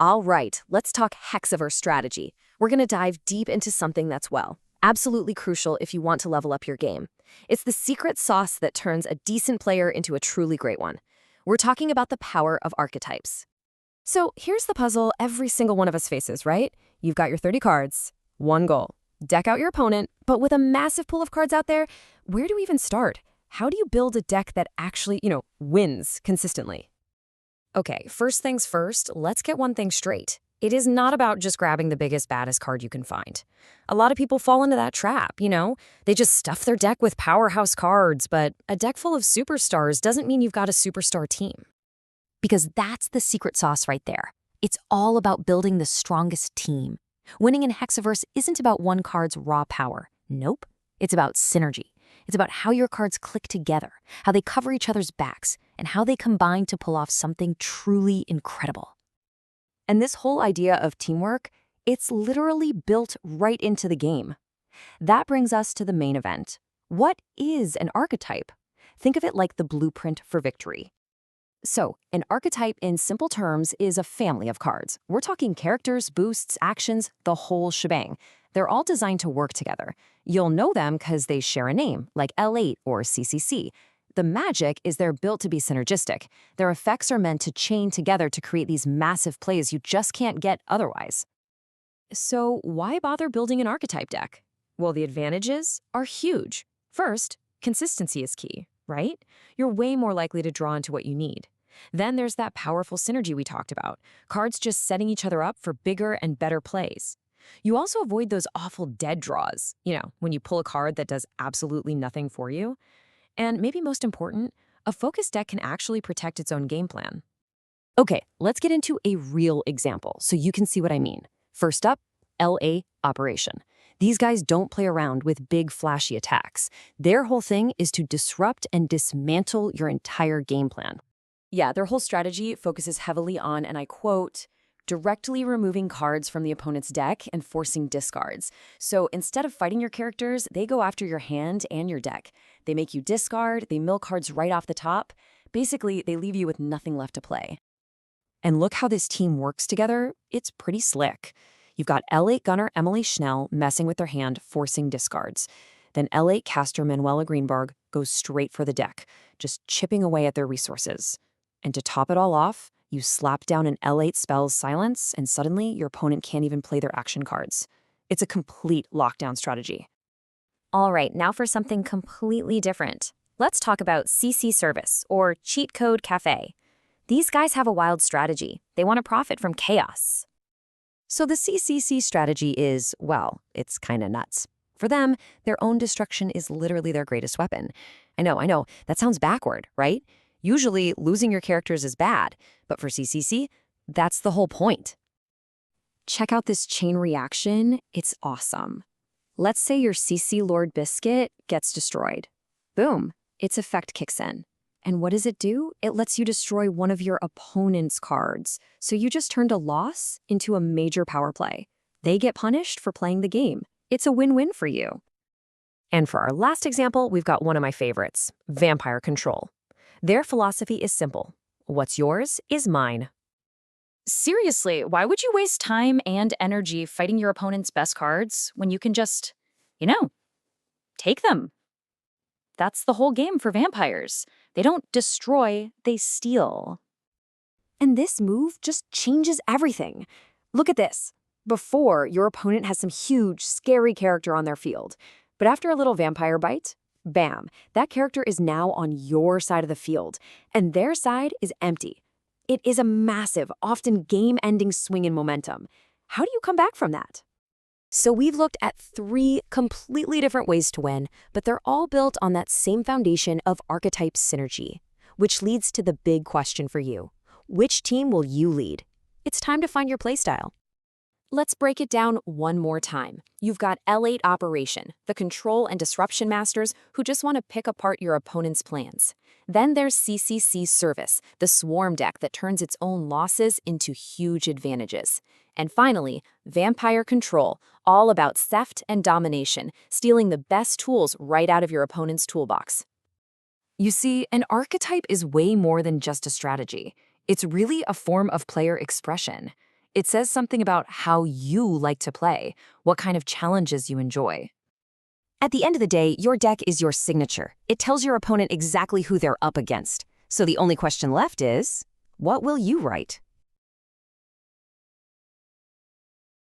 All right, let's talk Hexaverse strategy. We're going to dive deep into something that's, well, absolutely crucial if you want to level up your game. It's the secret sauce that turns a decent player into a truly great one. We're talking about the power of archetypes. So here's the puzzle every single one of us faces, right? You've got your 30 cards, one goal. Deck out your opponent, but with a massive pool of cards out there, where do we even start? How do you build a deck that actually, wins consistently? Okay, first things first, let's get one thing straight. It is not about just grabbing the biggest, baddest card you can find. A lot of people fall into that trap. They just stuff their deck with powerhouse cards, but a deck full of superstars doesn't mean you've got a superstar team. Because that's the secret sauce right there. It's all about building the strongest team. Winning in Hexaverse isn't about one card's raw power. Nope. It's about synergy. It's about how your cards click together, how they cover each other's backs, and how they combine to pull off something truly incredible. And this whole idea of teamwork, it's literally built right into the game. That brings us to the main event. What is an archetype? Think of it like the blueprint for victory. So, an archetype in simple terms is a family of cards. We're talking characters, boosts, actions, the whole shebang. They're all designed to work together. You'll know them because they share a name, like L8 or CCC. The magic is they're built to be synergistic. Their effects are meant to chain together to create these massive plays you just can't get otherwise. So why bother building an archetype deck? Well, the advantages are huge. First, consistency is key, right? You're way more likely to draw into what you need. Then there's that powerful synergy we talked about, cards just setting each other up for bigger and better plays. You also avoid those awful dead draws, when you pull a card that does absolutely nothing for you. And maybe most important, a focused deck can actually protect its own game plan. Okay, let's get into a real example so you can see what I mean. First up, LA Operation. These guys don't play around with big, flashy attacks. Their whole thing is to disrupt and dismantle your entire game plan. Yeah, their whole strategy focuses heavily on, and I quote, directly removing cards from the opponent's deck and forcing discards. So instead of fighting your characters, they go after your hand and your deck. They make you discard, they mill cards right off the top. Basically, they leave you with nothing left to play. And look how this team works together. It's pretty slick. You've got L8 gunner Emily Schnell messing with their hand, forcing discards. Then L8 caster Manuela Greenberg goes straight for the deck, just chipping away at their resources. And to top it all off, you slap down an L8 spell's silence, and suddenly your opponent can't even play their action cards. It's a complete lockdown strategy. All right, now for something completely different. Let's talk about CC Service, or Cheat Code Cafe. These guys have a wild strategy. They want to profit from chaos. So the CCC strategy is, well, it's kind of nuts. For them, their own destruction is literally their greatest weapon. I know, that sounds backward, right? Usually, losing your characters is bad, but for CCC, that's the whole point. Check out this chain reaction. It's awesome. Let's say your CC Lord Biscuit gets destroyed. Boom, its effect kicks in. And what does it do? It lets you destroy one of your opponent's cards. So you just turned a loss into a major power play. They get punished for playing the game. It's a win-win for you. And for our last example, we've got one of my favorites, Vampire Control. Their philosophy is simple. What's yours is mine. Seriously, why would you waste time and energy fighting your opponent's best cards when you can just, take them? That's the whole game for vampires. They don't destroy, they steal. And this move just changes everything. Look at this. Before, your opponent has some huge, scary character on their field. But after a little vampire bite, bam, that character is now on your side of the field, and their side is empty. It is a massive, often game-ending swing in momentum. How do you come back from that? So we've looked at 3 completely different ways to win, but they're all built on that same foundation of archetype synergy, which leads to the big question for you. Which team will you lead? It's time to find your playstyle. Let's break it down one more time. You've got L8 Operation, the control and disruption masters who just want to pick apart your opponent's plans. Then there's CCC Service, the swarm deck that turns its own losses into huge advantages. And finally, Vampire Control, all about theft and domination, stealing the best tools right out of your opponent's toolbox. You see, an archetype is way more than just a strategy. It's really a form of player expression. It says something about how you like to play, what kind of challenges you enjoy. At the end of the day, your deck is your signature. It tells your opponent exactly who they're up against. So the only question left is, what will you write?